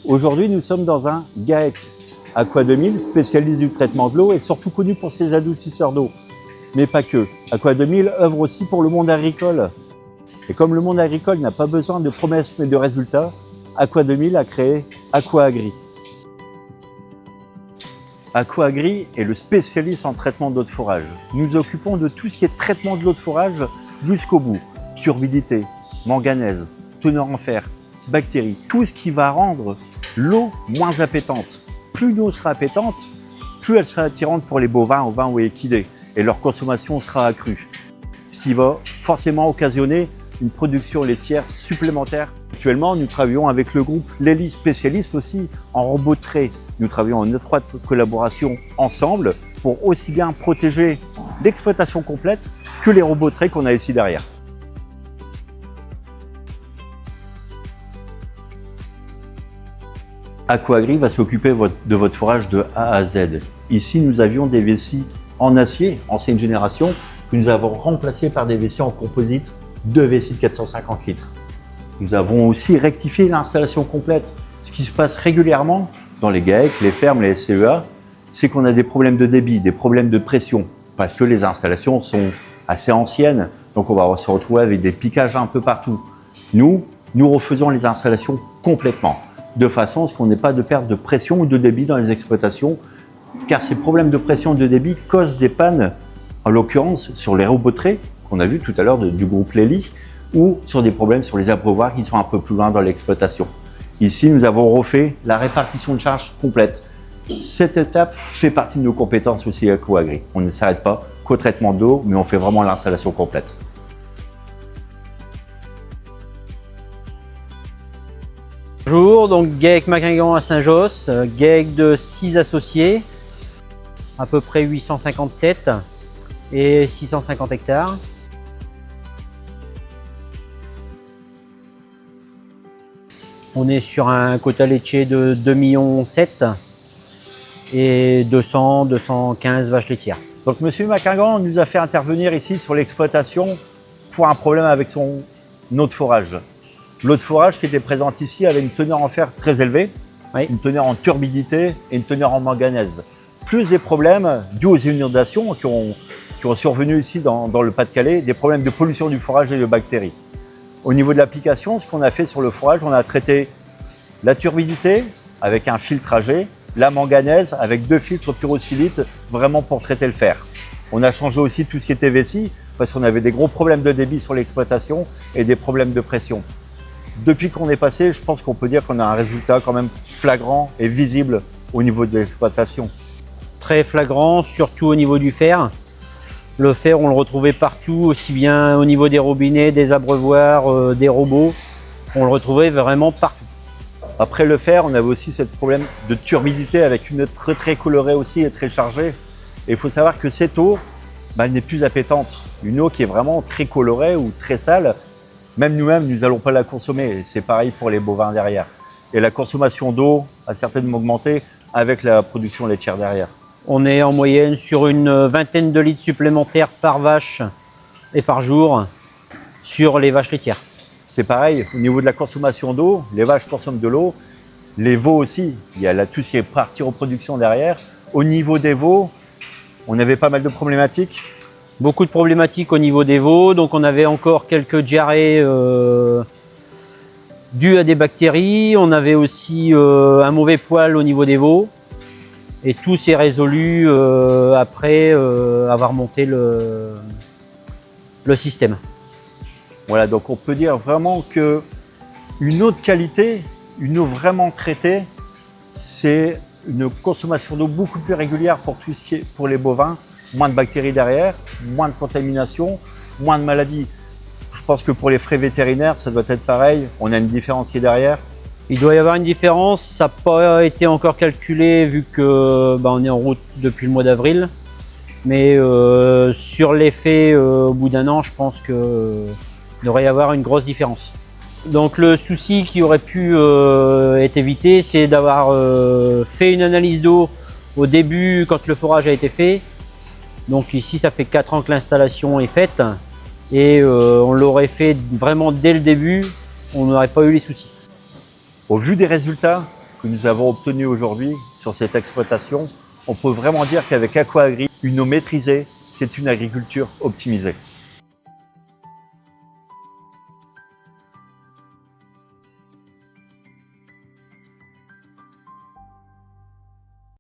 Aujourd'hui, nous sommes dans un GAEC Aqua 2000, spécialiste du traitement de l'eau et surtout connu pour ses adoucisseurs d'eau. Mais pas que. Aqua 2000 œuvre aussi pour le monde agricole. Et comme le monde agricole n'a pas besoin de promesses mais de résultats, Aqua 2000 a créé Aqua Agri. Aqua Agri est le spécialiste en traitement d'eau de forage. Nous nous occupons de tout ce qui est traitement de l'eau de forage jusqu'au bout. Turbidité, manganèse, teneur en fer, bactéries, tout ce qui va rendre l'eau moins appétante. Plus l'eau sera appétante, plus elle sera attirante pour les bovins, ovins ou équidés et leur consommation sera accrue. Ce qui va forcément occasionner une production laitière supplémentaire. Actuellement, nous travaillons avec le groupe Lely, spécialiste aussi en robots de trait. Nous travaillons en étroite collaboration ensemble pour aussi bien protéger l'exploitation complète que les robots de trait qu'on a ici derrière. Aqua Agri va s'occuper de votre forage de A à Z. Ici, nous avions des vessies en acier, ancienne génération, que nous avons remplacées par des vessies en composite, 2 vessies de 450 litres. Nous avons aussi rectifié l'installation complète. Ce qui se passe régulièrement dans les GAEC, les fermes, les SCEA, c'est qu'on a des problèmes de débit, des problèmes de pression, parce que les installations sont assez anciennes, donc on va se retrouver avec des piquages un peu partout. Nous refaisons les installations complètement, de façon à ce qu'on n'ait pas de perte de pression ou de débit dans les exploitations, car ces problèmes de pression et de débit causent des pannes, en l'occurrence sur les robots de trait, qu'on a vu tout à l'heure du groupe Lely, ou sur des problèmes sur les abreuvoirs qui sont un peu plus loin dans l'exploitation. Ici, nous avons refait la répartition de charges complète. Cette étape fait partie de nos compétences aussi à Aqua Agri. On ne s'arrête pas qu'au traitement d'eau, mais on fait vraiment l'installation complète. Bonjour, donc GAEC Maquingan à Saint-Josse, GAEC de 6 associés, à peu près 850 têtes et 650 hectares. On est sur un quota laitier de 2,7 millions et 215 vaches laitières. Donc M. Maquingan nous a fait intervenir ici sur l'exploitation pour un problème avec son eau de forage. L'eau de forage qui était présente ici avait une teneur en fer très élevée, oui, une teneur en turbidité et une teneur en manganèse. Plus des problèmes dus aux inondations qui ont survenu ici dans le Pas-de-Calais, des problèmes de pollution du forage et de bactéries. Au niveau de l'application, ce qu'on a fait sur le forage, on a traité la turbidité avec un filtre AG, la manganèse avec 2 filtres pyroxylite vraiment pour traiter le fer. On a changé aussi tout ce qui était vessie parce qu'on avait des gros problèmes de débit sur l'exploitation et des problèmes de pression. Depuis qu'on est passé, je pense qu'on peut dire qu'on a un résultat quand même flagrant et visible au niveau de l'exploitation. Très flagrant, surtout au niveau du fer. Le fer, on le retrouvait partout, aussi bien au niveau des robinets, des abreuvoirs, des robots. On le retrouvait vraiment partout. Après le fer, on avait aussi ce problème de turbidité avec une eau très colorée aussi et très chargée. Et il faut savoir que cette eau, elle n'est plus appétante. Une eau qui est vraiment très colorée ou très sale, même nous-mêmes, nous n'allons pas la consommer. C'est pareil pour les bovins derrière. Et la consommation d'eau a certainement augmenté avec la production laitière derrière. On est en moyenne sur une vingtaine de litres supplémentaires par vache et par jour sur les vaches laitières. C'est pareil, au niveau de la consommation d'eau, les vaches consomment de l'eau, les veaux aussi, il y a là tout ce qui est partie reproduction derrière. Au niveau des veaux, on avait pas mal de problématiques. Beaucoup de problématiques au niveau des veaux, donc on avait encore quelques diarrhées dues à des bactéries, on avait aussi un mauvais poil au niveau des veaux. Et tout s'est résolu après avoir monté le système. Voilà, donc on peut dire vraiment qu'une eau de qualité, une eau vraiment traitée, c'est une consommation d'eau beaucoup plus régulière pour tout ce qui est pour les bovins, moins de bactéries derrière, moins de contamination, moins de maladies. Je pense que pour les frais vétérinaires, ça doit être pareil, on a une différence qui est derrière. Il doit y avoir une différence, ça n'a pas été encore calculé vu que on est en route depuis le mois d'avril. Mais sur l'effet au bout d'un an, je pense qu'il devrait y avoir une grosse différence. Donc le souci qui aurait pu être évité, c'est d'avoir fait une analyse d'eau au début quand le forage a été fait. Donc ici, ça fait 4 ans que l'installation est faite et on l'aurait fait vraiment dès le début, on n'aurait pas eu les soucis. Au vu des résultats que nous avons obtenus aujourd'hui sur cette exploitation, on peut vraiment dire qu'avec AquaAgri, une eau maîtrisée, c'est une agriculture optimisée.